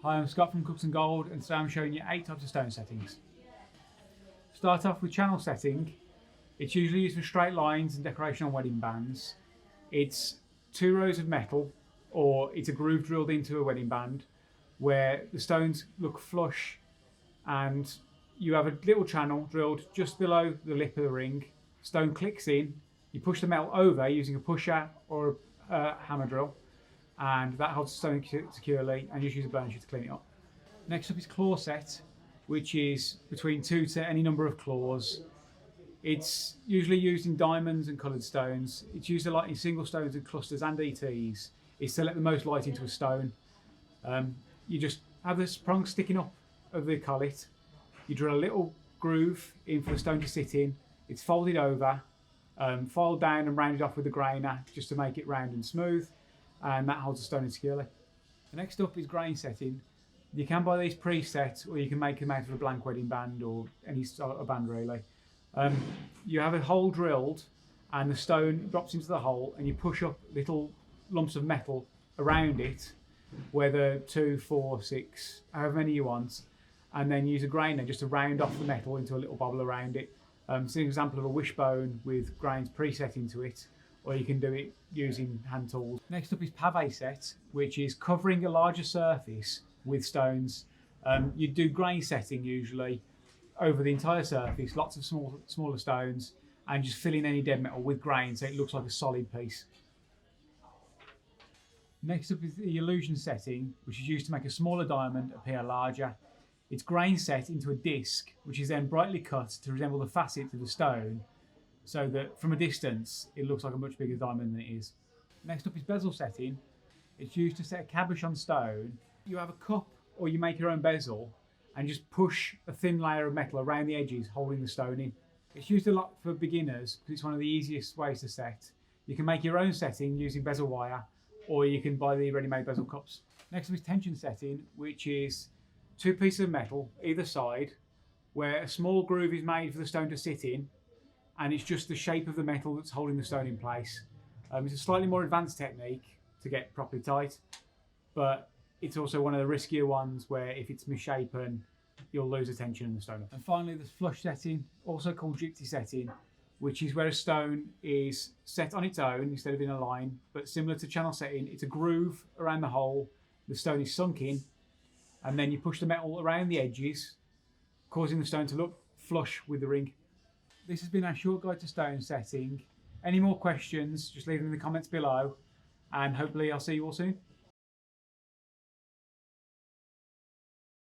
Hi, I'm Scott from Cooksongold, and today I'm showing you 8 types of stone settings. Start off with channel setting. It's usually used for straight lines and decoration on wedding bands. It's 2 rows of metal, or it's a groove drilled into a wedding band where the stones look flush, and you have a little channel drilled just below the lip of the ring. Stone clicks in, you push the metal over using a pusher or a hammer drill, and that holds the stone securely, and you just use a burnisher to clean it up. Next up is claw set, which is between 2 to any number of claws. It's usually used in diamonds and coloured stones. It's used a lot in single stones and clusters and ETs. It's to let the most light into a stone. You just have this prong sticking up of the collet. You drill a little groove in for the stone to sit in. It's folded over, filed down and rounded off with a grainer just to make it round and smooth, and that holds the stone in securely. The next up is grain setting. You can buy these preset, or you can make them out of a blank wedding band or any sort of band really. You have a hole drilled and the stone drops into the hole, and you push up little lumps of metal around it, whether 2, 4, 6, however many you want, and then use a grainer just to round off the metal into a little bobble around it. It's an example of a wishbone with grains preset into it, or you can do it using hand tools. Next up is pave set, which is covering a larger surface with stones. You do grain setting usually over the entire surface, lots of smaller stones, and just fill in any dead metal with grain so it looks like a solid piece. Next up is the illusion setting, which is used to make a smaller diamond appear larger. It's grain set into a disc, which is then brightly cut to resemble the facets of the stone, so that from a distance it looks like a much bigger diamond than it is. Next up is bezel setting. It's used to set a cabochon stone. You have a cup, or you make your own bezel and just push a thin layer of metal around the edges holding the stone in. It's used a lot for beginners because it's one of the easiest ways to set. You can make your own setting using bezel wire, or you can buy the ready-made bezel cups. Next up is tension setting, which is 2 pieces of metal either side where a small groove is made for the stone to sit in, and it's just the shape of the metal that's holding the stone in place. It's a slightly more advanced technique to get properly tight, but it's also one of the riskier ones where if it's misshapen, you'll lose the tension in the stone. And finally, there's flush setting, also called gypsy setting, which is where a stone is set on its own instead of in a line, but similar to channel setting, it's a groove around the hole, the stone is sunk in, and then you push the metal around the edges, causing the stone to look flush with the ring. This has been our short guide to stone setting. Any more questions, just leave them in the comments below, and hopefully I'll see you all soon.